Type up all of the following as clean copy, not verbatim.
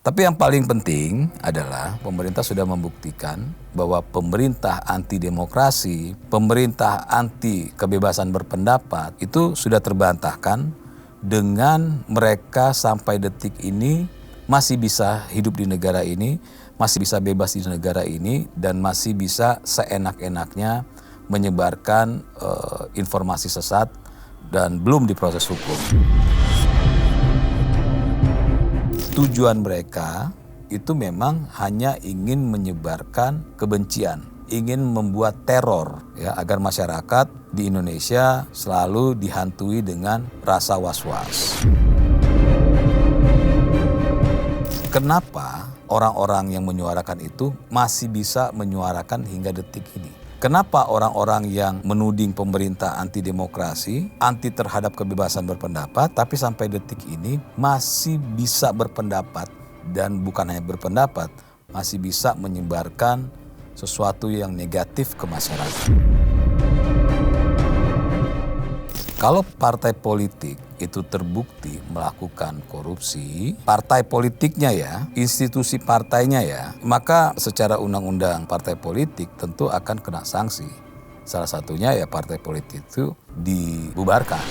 Tapi yang paling penting adalah pemerintah sudah membuktikan bahwa pemerintah anti demokrasi, pemerintah anti kebebasan berpendapat itu sudah terbantahkan dengan mereka sampai detik ini masih bisa hidup di negara ini, masih bisa bebas di negara ini, dan masih bisa seenak-enaknya menyebarkan informasi sesat dan belum diproses hukum. Tujuan mereka itu memang hanya ingin menyebarkan kebencian, ingin membuat teror ya, agar masyarakat di Indonesia selalu dihantui dengan rasa was-was. Kenapa orang-orang yang menyuarakan itu masih bisa menyuarakan hingga detik ini? Kenapa orang-orang yang menuding pemerintah anti demokrasi, anti terhadap kebebasan berpendapat, tapi sampai detik ini masih bisa berpendapat, dan bukan hanya berpendapat, masih bisa menyebarkan sesuatu yang negatif ke masyarakat? Kalau partai politik itu terbukti melakukan korupsi, partai politiknya ya, institusi partainya ya, maka secara undang-undang partai politik tentu akan kena sanksi. Salah satunya ya partai politik itu dibubarkan.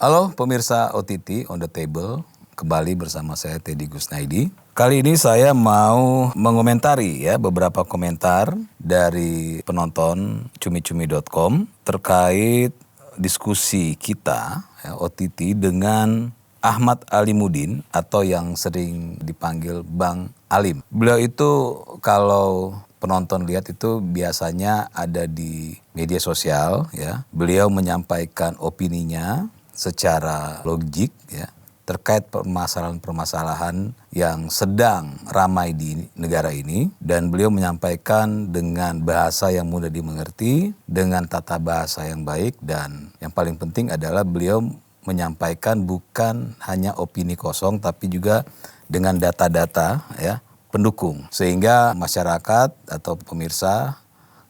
Halo pemirsa OTT On The Table, kembali bersama saya Teddy Gusnaidi. Kali ini saya mau mengomentari ya beberapa komentar dari penonton cumi-cumi.com terkait diskusi kita ya, OTT dengan Ahmad Alimuddin atau yang sering dipanggil Bang Alim. Beliau itu kalau penonton lihat itu biasanya ada di media sosial ya. Beliau menyampaikan opininya secara logik ya terkait permasalahan-permasalahan yang sedang ramai di negara ini, dan beliau menyampaikan dengan bahasa yang mudah dimengerti, dengan tata bahasa yang baik, dan yang paling penting adalah beliau menyampaikan bukan hanya opini kosong tapi juga dengan data-data ya pendukung, sehingga masyarakat atau pemirsa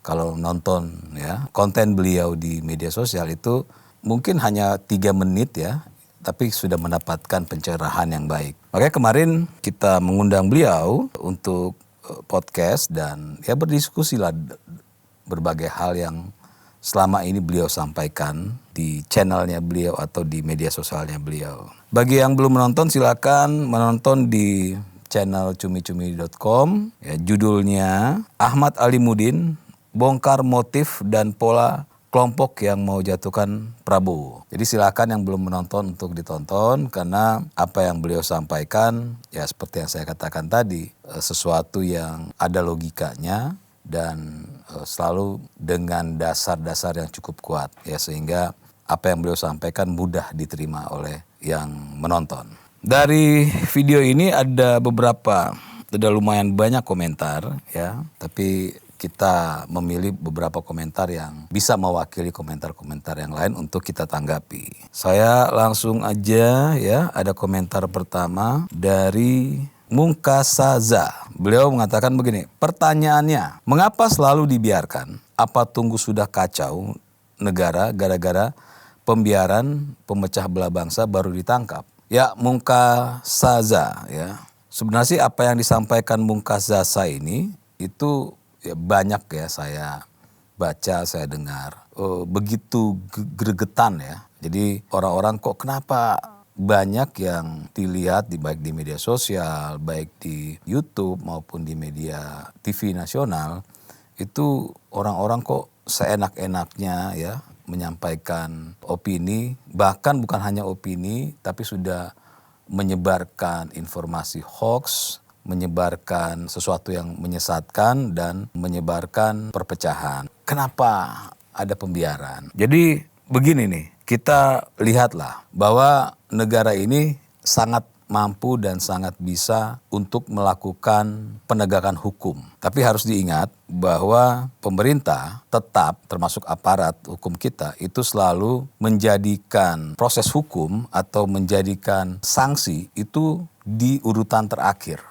kalau nonton ya konten beliau di media sosial itu mungkin hanya 3 menit ya, tapi sudah mendapatkan pencerahan yang baik. Makanya kemarin kita mengundang beliau untuk podcast dan ya berdiskusi lah berbagai hal yang selama ini beliau sampaikan di channelnya beliau atau di media sosialnya beliau. Bagi yang belum menonton silakan menonton di channel cumi-cumi.com ya, judulnya Ahmad Alimuddin bongkar motif dan pola kelompok yang mau jatuhkan Prabowo. Jadi silakan yang belum menonton untuk ditonton, karena apa yang beliau sampaikan ya seperti yang saya katakan tadi, sesuatu yang ada logikanya dan selalu dengan dasar-dasar yang cukup kuat ya, sehingga apa yang beliau sampaikan mudah diterima oleh yang menonton. Dari video ini ada lumayan banyak komentar ya, tapi kita memilih beberapa komentar yang bisa mewakili komentar-komentar yang lain untuk kita tanggapi. Saya langsung aja ya, ada komentar pertama dari Mungkasaza. Beliau mengatakan begini, pertanyaannya, mengapa selalu dibiarkan? Apa tunggu sudah kacau negara gara-gara pembiaran pemecah belah bangsa baru ditangkap? Ya Mungkasaza ya, sebenarnya sih apa yang disampaikan Mungkasaza ini itu ya banyak ya saya baca, saya dengar. Begitu gregetan ya. Jadi orang-orang kok kenapa banyak yang dilihat baik di media sosial, baik di YouTube maupun di media TV nasional, itu orang-orang kok seenak-enaknya ya menyampaikan opini, bahkan bukan hanya opini tapi sudah menyebarkan informasi hoax, menyebarkan sesuatu yang menyesatkan dan menyebarkan perpecahan. Kenapa ada pembiaran? Jadi begini nih, kita lihatlah bahwa negara ini sangat mampu dan sangat bisa untuk melakukan penegakan hukum. Tapi harus diingat bahwa pemerintah tetap, termasuk aparat hukum kita, itu selalu menjadikan proses hukum atau menjadikan sanksi itu di urutan terakhir.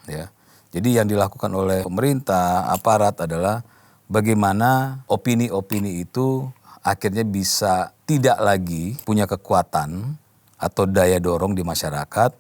Ya, Jadi yang dilakukan oleh pemerintah, aparat adalah bagaimana opini-opini itu akhirnya bisa tidak lagi punya kekuatan atau daya dorong di masyarakat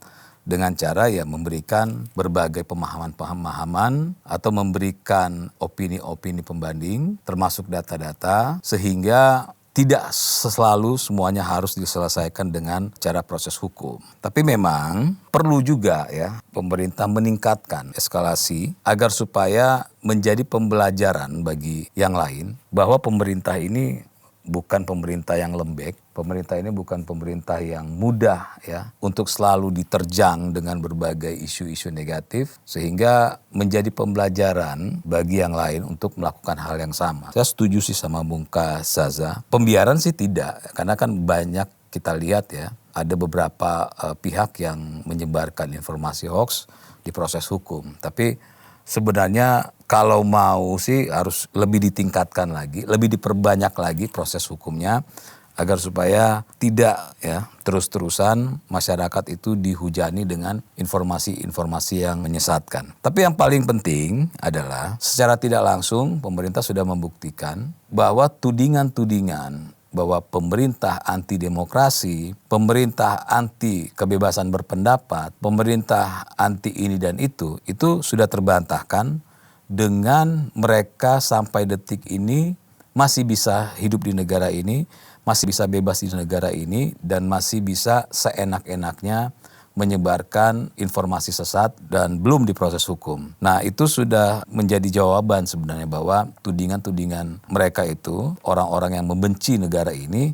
dengan cara ya memberikan berbagai pemahaman-pemahaman atau memberikan opini-opini pembanding termasuk data-data sehingga tidak selalu semuanya harus diselesaikan dengan cara proses hukum. Tapi memang perlu juga ya pemerintah meningkatkan eskalasi agar supaya menjadi pembelajaran bagi yang lain bahwa pemerintah ini bukan pemerintah yang lembek, pemerintah ini bukan pemerintah yang mudah ya untuk selalu diterjang dengan berbagai isu-isu negatif sehingga menjadi pembelajaran bagi yang lain untuk melakukan hal yang sama. Saya setuju sih sama Bung Zaza. Pembiaran sih tidak, karena kan banyak kita lihat ya ada beberapa pihak yang menyebarkan informasi hoax di proses hukum. Tapi sebenarnya kalau mau sih harus lebih ditingkatkan lagi, lebih diperbanyak lagi proses hukumnya agar supaya tidak ya terus-terusan masyarakat itu dihujani dengan informasi-informasi yang menyesatkan. Tapi yang paling penting adalah secara tidak langsung pemerintah sudah membuktikan bahwa tudingan-tudingan bahwa pemerintah anti demokrasi, pemerintah anti kebebasan berpendapat, pemerintah anti ini dan itu sudah terbantahkan dengan mereka sampai detik ini masih bisa hidup di negara ini, masih bisa bebas di negara ini, dan masih bisa seenak-enaknya menyebarkan informasi sesat dan belum diproses hukum. Nah, itu sudah menjadi jawaban sebenarnya bahwa tudingan-tudingan mereka itu, orang-orang yang membenci negara ini,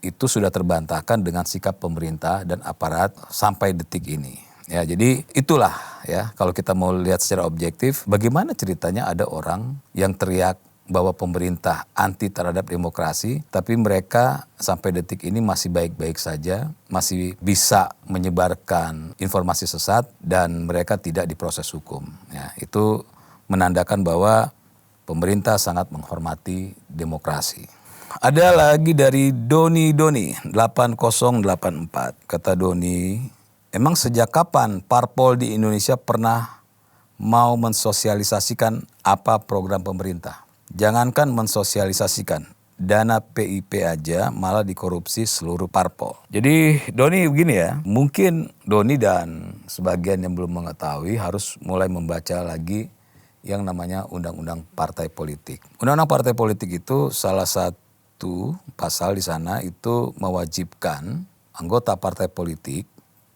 itu sudah terbantahkan dengan sikap pemerintah dan aparat sampai detik ini. Ya, jadi itulah ya kalau kita mau lihat secara objektif, bagaimana ceritanya ada orang yang teriak bahwa pemerintah anti terhadap demokrasi, tapi mereka sampai detik ini masih baik-baik saja, masih bisa menyebarkan informasi sesat dan mereka tidak diproses hukum. Ya, itu menandakan bahwa pemerintah sangat menghormati demokrasi. Ada lagi dari Doni 8084. Kata Doni, emang sejak kapan parpol di Indonesia pernah mau mensosialisasikan apa program pemerintah? Jangankan mensosialisasikan, dana PIP aja malah dikorupsi seluruh parpol. Jadi Doni begini ya, mungkin Doni dan sebagian yang belum mengetahui harus mulai membaca lagi yang namanya Undang-Undang Partai Politik. Undang-Undang Partai Politik itu salah satu pasal di sana itu mewajibkan anggota partai politik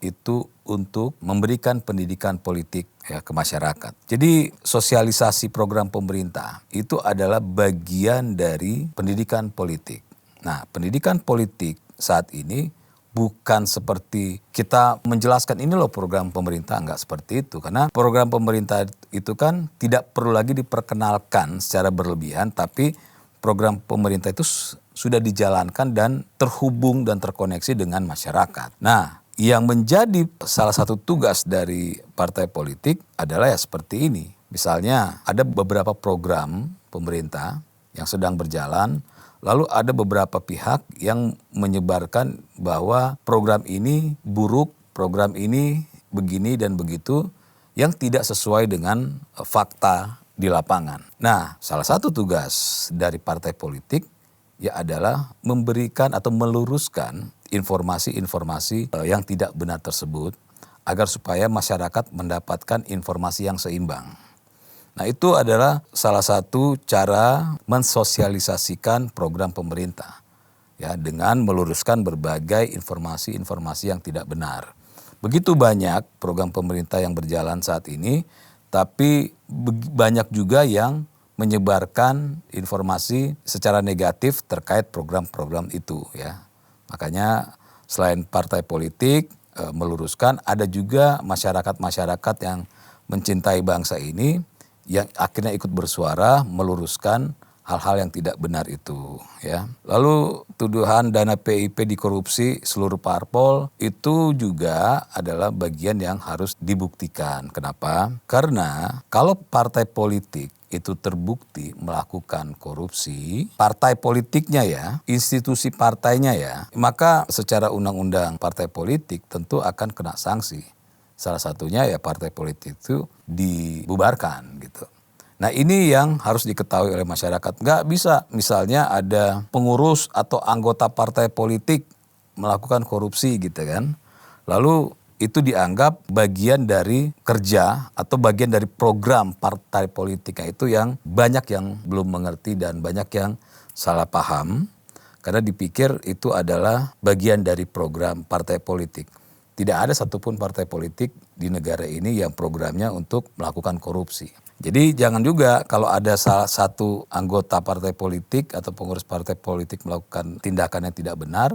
itu untuk memberikan pendidikan politik ya ke masyarakat. Jadi sosialisasi program pemerintah itu adalah bagian dari pendidikan politik. Nah, pendidikan politik saat ini bukan seperti kita menjelaskan ini loh program pemerintah, enggak seperti itu. Karena program pemerintah itu kan tidak perlu lagi diperkenalkan secara berlebihan, tapi program pemerintah itu sudah dijalankan dan terhubung dan terkoneksi dengan masyarakat. Nah, yang menjadi salah satu tugas dari partai politik adalah ya seperti ini. Misalnya ada beberapa program pemerintah yang sedang berjalan, lalu ada beberapa pihak yang menyebarkan bahwa program ini buruk, program ini begini dan begitu, yang tidak sesuai dengan fakta di lapangan. Nah, salah satu tugas dari partai politik ya adalah memberikan atau meluruskan informasi-informasi yang tidak benar tersebut agar supaya masyarakat mendapatkan informasi yang seimbang. Nah, itu adalah salah satu cara mensosialisasikan program pemerintah ya dengan meluruskan berbagai informasi-informasi yang tidak benar. Begitu banyak program pemerintah yang berjalan saat ini, tapi banyak juga yang menyebarkan informasi secara negatif terkait program-program itu ya. Makanya selain partai politik meluruskan, ada juga masyarakat-masyarakat yang mencintai bangsa ini yang akhirnya ikut bersuara meluruskan hal-hal yang tidak benar itu ya. Lalu tuduhan dana PIP dikorupsi seluruh parpol itu juga adalah bagian yang harus dibuktikan. Kenapa? Karena kalau partai politik itu terbukti melakukan korupsi, partai politiknya ya, institusi partainya ya, maka secara undang-undang partai politik tentu akan kena sanksi. Salah satunya ya partai politik itu dibubarkan gitu. Nah ini yang harus diketahui oleh masyarakat. Nggak bisa misalnya ada pengurus atau anggota partai politik melakukan korupsi gitu kan. Lalu itu dianggap bagian dari kerja atau bagian dari program partai politik. Nah, itu yang banyak yang belum mengerti dan banyak yang salah paham. Karena dipikir itu adalah bagian dari program partai politik. Tidak ada satupun partai politik di negara ini yang programnya untuk melakukan korupsi. Jadi jangan juga kalau ada salah satu anggota partai politik atau pengurus partai politik melakukan tindakan yang tidak benar,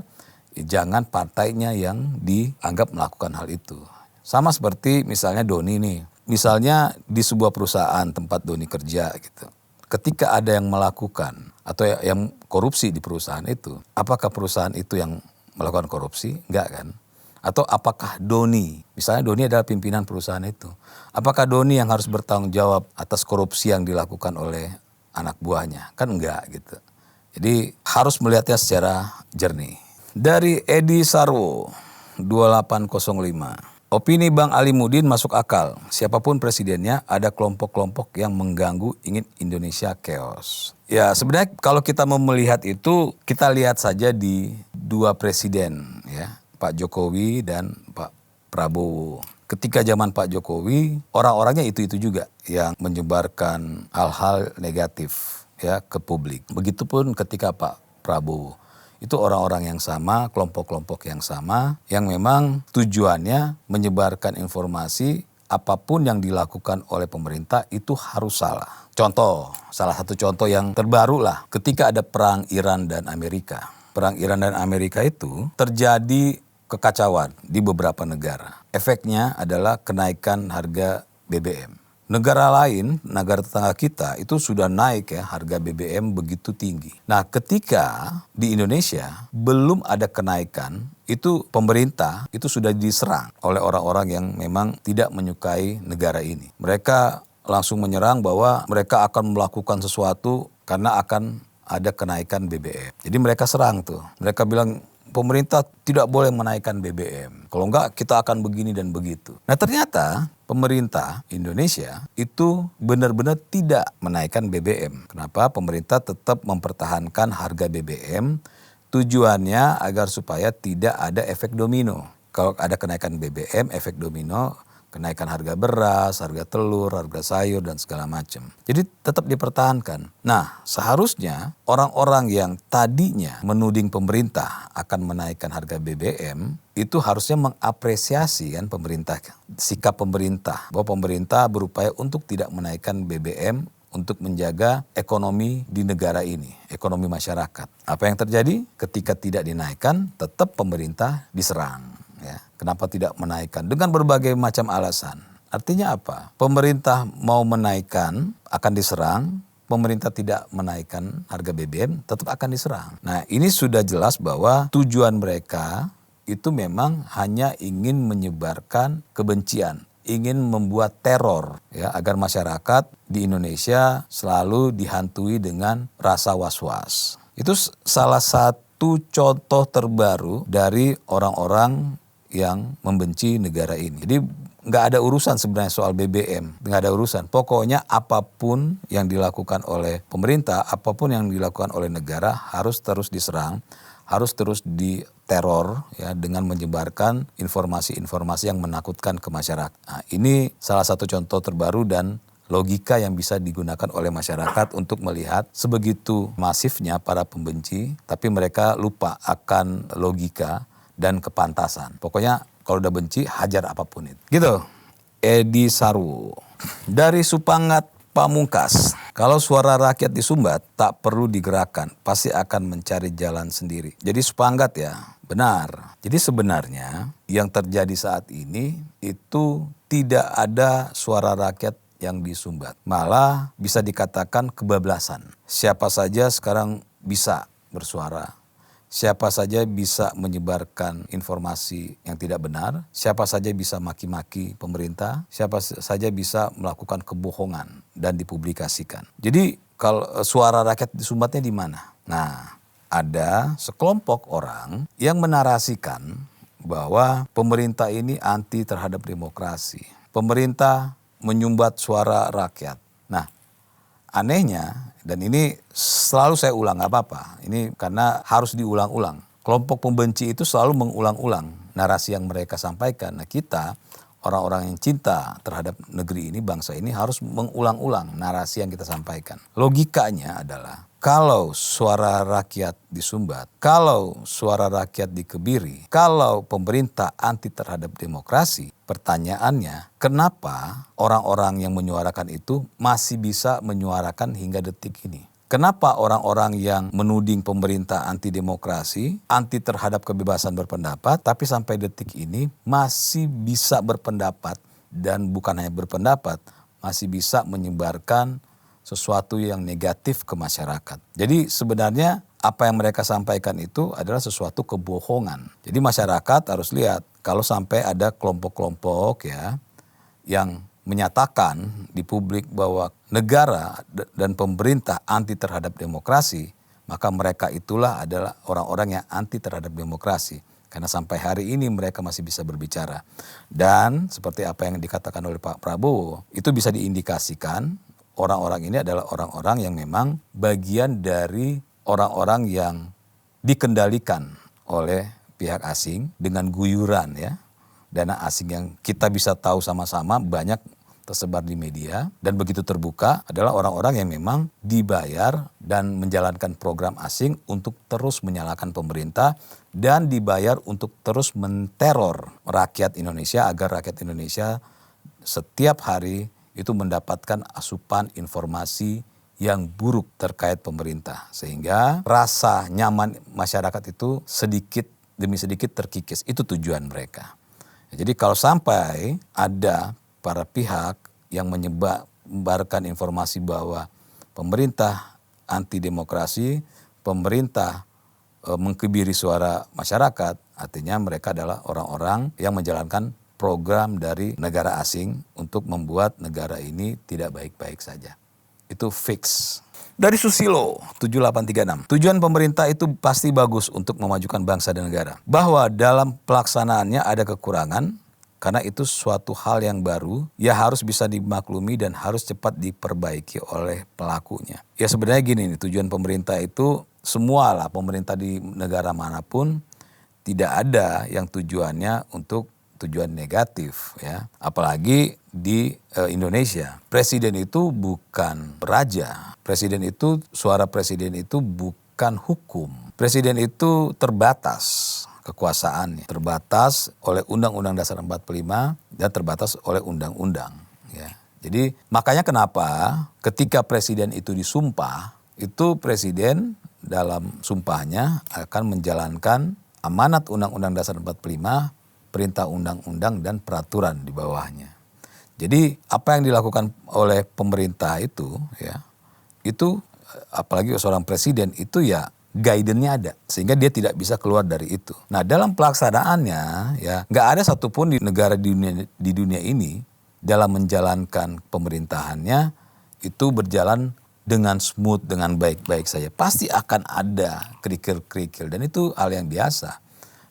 jangan partainya yang dianggap melakukan hal itu. Sama seperti misalnya Doni nih. Misalnya di sebuah perusahaan tempat Doni kerja gitu. Ketika ada yang melakukan atau yang korupsi di perusahaan itu, apakah perusahaan itu yang melakukan korupsi? Enggak kan? Atau apakah Doni, misalnya Doni adalah pimpinan perusahaan itu, apakah Doni yang harus bertanggung jawab atas korupsi yang dilakukan oleh anak buahnya? Kan enggak gitu. Jadi harus melihatnya secara jernih. Dari Edi Sarwo 2805. Opini Bang Ali Mudin masuk akal. Siapapun presidennya ada kelompok-kelompok yang mengganggu ingin Indonesia chaos. Ya sebenarnya kalau kita mau melihat itu kita lihat saja di dua presiden ya. Pak Jokowi dan Pak Prabowo. Ketika zaman Pak Jokowi, orang-orangnya itu-itu juga yang menyebarkan hal-hal negatif ya ke publik. Begitupun ketika Pak Prabowo. Itu orang-orang yang sama, kelompok-kelompok yang sama, yang memang tujuannya menyebarkan informasi apapun yang dilakukan oleh pemerintah itu harus salah. Contoh, salah satu contoh yang terbaru lah, ketika ada perang Iran dan Amerika. Perang Iran dan Amerika itu terjadi kekacauan di beberapa negara. Efeknya adalah kenaikan harga BBM. Negara lain, negara tetangga kita itu sudah naik ya harga BBM begitu tinggi. Nah ketika di Indonesia belum ada kenaikan, itu pemerintah itu sudah diserang oleh orang-orang yang memang tidak menyukai negara ini. Mereka langsung menyerang bahwa mereka akan melakukan sesuatu karena akan ada kenaikan BBM. Jadi mereka serang tuh. Mereka bilang pemerintah tidak boleh menaikkan BBM. Kalau enggak kita akan begini dan begitu. Nah ternyata pemerintah Indonesia itu benar-benar tidak menaikkan BBM. Kenapa? Pemerintah tetap mempertahankan harga BBM. Tujuannya agar supaya tidak ada efek domino. Kalau ada kenaikan BBM, efek domino, kenaikan harga beras, harga telur, harga sayur, dan segala macam. Jadi tetap dipertahankan. Nah, seharusnya orang-orang yang tadinya menuding pemerintah akan menaikkan harga BBM, itu harusnya mengapresiasi kan pemerintah, sikap pemerintah. Bahwa pemerintah berupaya untuk tidak menaikkan BBM untuk menjaga ekonomi di negara ini, ekonomi masyarakat. Apa yang terjadi? Ketika tidak dinaikkan, tetap pemerintah diserang. Ya, kenapa tidak menaikkan? Dengan berbagai macam alasan. Artinya apa? Pemerintah mau menaikkan akan diserang, pemerintah tidak menaikkan harga BBM tetap akan diserang. Nah ini sudah jelas bahwa tujuan mereka itu memang hanya ingin menyebarkan kebencian, ingin membuat teror ya agar masyarakat di Indonesia selalu dihantui dengan rasa was-was. Itu salah satu contoh terbaru dari orang-orang yang membenci negara ini. Jadi nggak ada urusan sebenarnya soal BBM, nggak ada urusan. Pokoknya apapun yang dilakukan oleh pemerintah, apapun yang dilakukan oleh negara harus terus diserang, harus terus diteror ya dengan menyebarkan informasi-informasi yang menakutkan ke masyarakat. Nah, ini salah satu contoh terbaru dan logika yang bisa digunakan oleh masyarakat untuk melihat sebegitu masifnya para pembenci, tapi mereka lupa akan logika dan kepantasan. Pokoknya kalau udah benci, hajar apapun itu. Gitu. Edi Sarwo. Dari Supangat Pamungkas. Kalau suara rakyat disumbat, tak perlu digerakkan. Pasti akan mencari jalan sendiri. Jadi Supangat ya, benar. Jadi sebenarnya yang terjadi saat ini itu tidak ada suara rakyat yang disumbat. Malah bisa dikatakan kebablasan. Siapa saja sekarang bisa bersuara. Siapa saja bisa menyebarkan informasi yang tidak benar, siapa saja bisa maki-maki pemerintah, siapa saja bisa melakukan kebohongan dan dipublikasikan. Jadi kalau suara rakyat disumbatnya di mana? Nah, ada sekelompok orang yang menarasikan bahwa pemerintah ini anti terhadap demokrasi. Pemerintah menyumbat suara rakyat. Nah, anehnya, dan ini selalu saya ulang, nggak apa-apa. Ini karena harus diulang-ulang. Kelompok pembenci itu selalu mengulang-ulang narasi yang mereka sampaikan. Nah, kita orang-orang yang cinta terhadap negeri ini, bangsa ini harus mengulang-ulang narasi yang kita sampaikan. Logikanya adalah kalau suara rakyat disumbat, kalau suara rakyat dikebiri, kalau pemerintah anti terhadap demokrasi, pertanyaannya kenapa orang-orang yang menyuarakan itu masih bisa menyuarakan hingga detik ini? Kenapa orang-orang yang menuding pemerintah anti demokrasi, anti terhadap kebebasan berpendapat, tapi sampai detik ini masih bisa berpendapat, dan bukan hanya berpendapat, masih bisa menyebarkan sesuatu yang negatif ke masyarakat. Jadi sebenarnya apa yang mereka sampaikan itu adalah sesuatu kebohongan. Jadi masyarakat harus lihat kalau sampai ada kelompok-kelompok ya yang menyatakan di publik bahwa negara dan pemerintah anti terhadap demokrasi, maka mereka itulah adalah orang-orang yang anti terhadap demokrasi. Karena sampai hari ini mereka masih bisa berbicara. Dan seperti apa yang dikatakan oleh Pak Prabowo, itu bisa diindikasikan orang-orang ini adalah orang-orang yang memang bagian dari orang-orang yang dikendalikan oleh pihak asing dengan guyuran ya. Dana asing yang kita bisa tahu sama-sama banyak tersebar di media dan begitu terbuka adalah orang-orang yang memang dibayar dan menjalankan program asing untuk terus menyalahkan pemerintah dan dibayar untuk terus menteror rakyat Indonesia agar rakyat Indonesia setiap hari itu mendapatkan asupan informasi yang buruk terkait pemerintah. Sehingga rasa nyaman masyarakat itu sedikit demi sedikit terkikis. Itu tujuan mereka. Jadi kalau sampai ada para pihak yang menyebarkan informasi bahwa pemerintah anti demokrasi, pemerintah mengkebiri suara masyarakat, artinya mereka adalah orang-orang yang menjalankan program dari negara asing untuk membuat negara ini tidak baik-baik saja. Itu fix. Dari Susilo 7836, tujuan pemerintah itu pasti bagus untuk memajukan bangsa dan negara. Bahwa dalam pelaksanaannya ada kekurangan, karena itu suatu hal yang baru, ya harus bisa dimaklumi dan harus cepat diperbaiki oleh pelakunya. Ya sebenarnya gini nih, tujuan pemerintah itu semualah pemerintah di negara manapun tidak ada yang tujuannya untuk tujuan negatif ya. Apalagi di Indonesia. Presiden itu bukan raja. Presiden itu, suara presiden itu bukan hukum. Presiden itu terbatas kekuasaannya, terbatas oleh Undang-Undang Dasar 45 dan terbatas oleh undang-undang ya. Jadi makanya kenapa ketika presiden itu disumpah, itu presiden dalam sumpahnya akan menjalankan amanat Undang-Undang Dasar 45, perintah undang-undang dan peraturan di bawahnya. Jadi apa yang dilakukan oleh pemerintah itu ya, itu apalagi seorang presiden itu ya guidance-nya ada sehingga dia tidak bisa keluar dari itu. Nah, dalam pelaksanaannya ya nggak ada satupun di negara di dunia ini dalam menjalankan pemerintahannya itu berjalan dengan smooth, dengan baik-baik saja. Pasti akan ada kerikil-kerikil dan itu hal yang biasa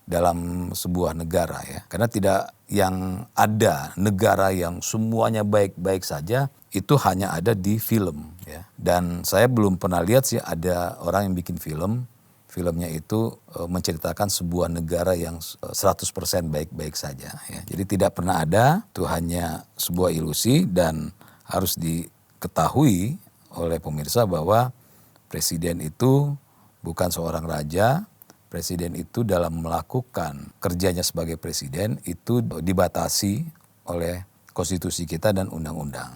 dalam sebuah negara ya. Karena tidak yang ada negara yang semuanya baik-baik saja, itu hanya ada di film ya. Dan saya belum pernah lihat sih ada orang yang bikin filmnya itu menceritakan sebuah negara yang 100% baik-baik saja ya. Jadi tidak pernah ada, itu hanya sebuah ilusi dan harus diketahui oleh pemirsa bahwa presiden itu bukan seorang raja. Presiden itu dalam melakukan kerjanya sebagai presiden itu dibatasi oleh konstitusi kita dan undang-undang.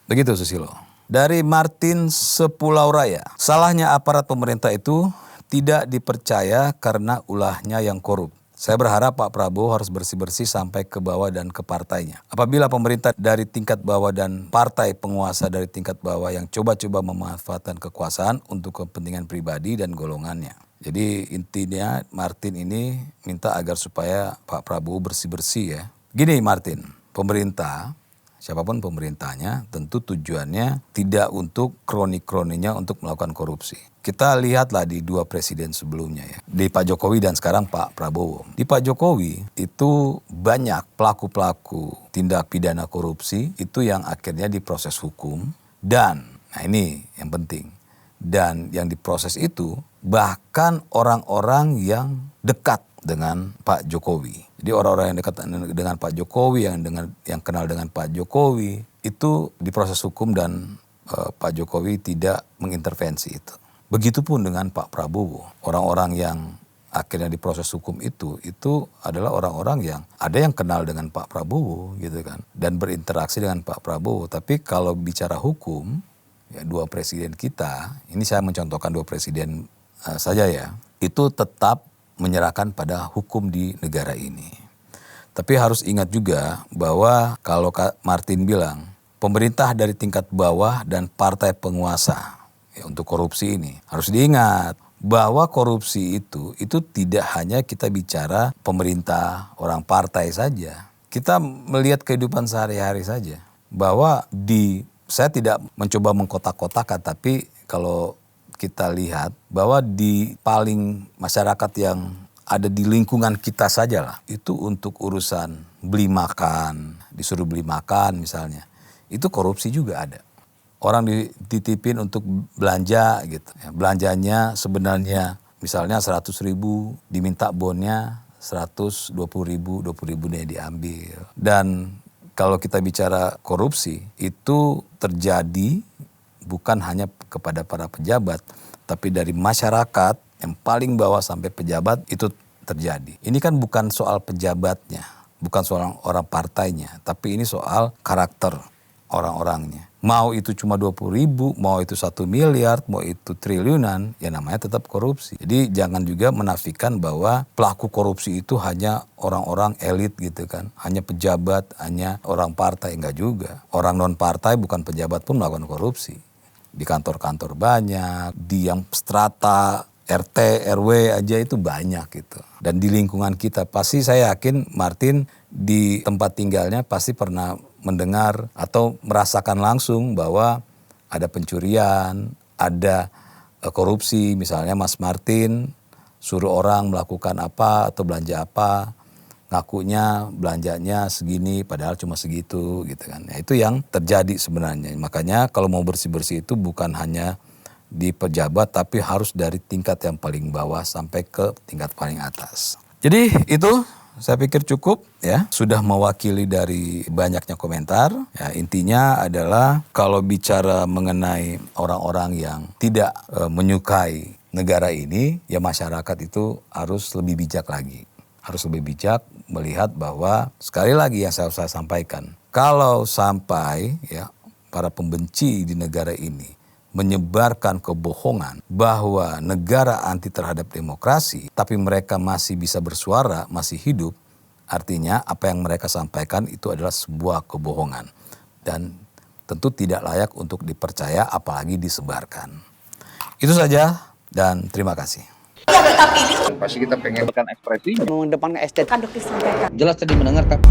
Begitu Susilo. Dari Martin Sepulau Raya, salahnya aparat pemerintah itu tidak dipercaya karena ulahnya yang korup. Saya berharap Pak Prabowo harus bersih-bersih sampai ke bawah dan ke partainya. Apabila pemerintah dari tingkat bawah dan partai penguasa dari tingkat bawah yang coba-coba memanfaatkan kekuasaan untuk kepentingan pribadi dan golongannya. Jadi intinya Martin ini minta agar supaya Pak Prabowo bersih-bersih ya. Gini Martin, pemerintah siapapun pemerintahnya, tentu tujuannya tidak untuk kroni-kroninya untuk melakukan korupsi. Kita lihatlah di 2 presiden sebelumnya ya, di Pak Jokowi dan sekarang Pak Prabowo. Di Pak Jokowi itu banyak pelaku-pelaku tindak pidana korupsi itu yang akhirnya diproses hukum dan, nah ini yang penting, dan yang diproses itu bahkan orang-orang yang dekat dengan Pak Jokowi. Jadi orang-orang yang dekat dengan Pak Jokowi, yang kenal dengan Pak Jokowi itu diproses hukum dan Pak Jokowi tidak mengintervensi itu. Begitupun dengan Pak Prabowo. Orang-orang yang akhirnya diproses hukum itu adalah orang-orang yang ada yang kenal dengan Pak Prabowo gitu kan, dan berinteraksi dengan Pak Prabowo. Tapi kalau bicara hukum, ya 2 presiden kita, ini saya mencontohkan 2 presiden saja ya, itu tetap menyerahkan pada hukum di negara ini. Tapi harus ingat juga bahwa kalau Kak Martin bilang, pemerintah dari tingkat bawah dan partai penguasa ya, untuk korupsi ini harus diingat bahwa korupsi itu tidak hanya kita bicara pemerintah, orang partai saja. Kita melihat kehidupan sehari-hari saja. Bahwa saya tidak mencoba mengkotak-kotakan, tapi kalau kita lihat bahwa di paling masyarakat yang ada di lingkungan kita saja lah, itu untuk urusan beli makan, disuruh beli makan misalnya, itu korupsi juga ada. Orang dititipin untuk belanja gitu, ya, belanjanya sebenarnya misalnya 100.000, diminta bonnya 120.000, 20.000-nya diambil. Dan kalau kita bicara korupsi, itu terjadi bukan hanya kepada para pejabat, tapi dari masyarakat yang paling bawah sampai pejabat itu terjadi. Ini kan bukan soal pejabatnya, bukan soal orang partainya, tapi ini soal karakter orang-orangnya. Mau itu cuma 20.000, mau itu 1 miliar, mau itu triliunan, ya namanya tetap korupsi. Jadi jangan juga menafikan bahwa pelaku korupsi itu hanya orang-orang elit gitu kan. Hanya pejabat, hanya orang partai, enggak juga. Orang non partai bukan pejabat pun melakukan korupsi. Di kantor-kantor banyak, di yang strata RT, RW aja itu banyak gitu. Dan di lingkungan kita pasti saya yakin Martin di tempat tinggalnya pasti pernah mendengar atau merasakan langsung bahwa ada pencurian, ada korupsi. Misalnya Mas Martin suruh orang melakukan apa atau belanja apa, ngakunya belanjanya segini padahal cuma segitu gitu kan. Nah, itu yang terjadi sebenarnya. Makanya kalau mau bersih-bersih itu bukan hanya di pejabat tapi harus dari tingkat yang paling bawah sampai ke tingkat paling atas. Jadi itu saya pikir cukup ya, sudah mewakili dari banyaknya komentar. Ya, intinya adalah kalau bicara mengenai orang-orang yang tidak menyukai negara ini, ya masyarakat itu harus lebih bijak lagi. Harus lebih bijak melihat bahwa sekali lagi yang saya sampaikan, kalau sampai ya para pembenci di negara ini menyebarkan kebohongan bahwa negara anti terhadap demokrasi, tapi mereka masih bisa bersuara, masih hidup, artinya apa yang mereka sampaikan itu adalah sebuah kebohongan. Dan tentu tidak layak untuk dipercaya apalagi disebarkan. Itu saja dan terima kasih. Pasti kita pengen ekspresi mengedepankan estetika. jelas tadi mendengarkan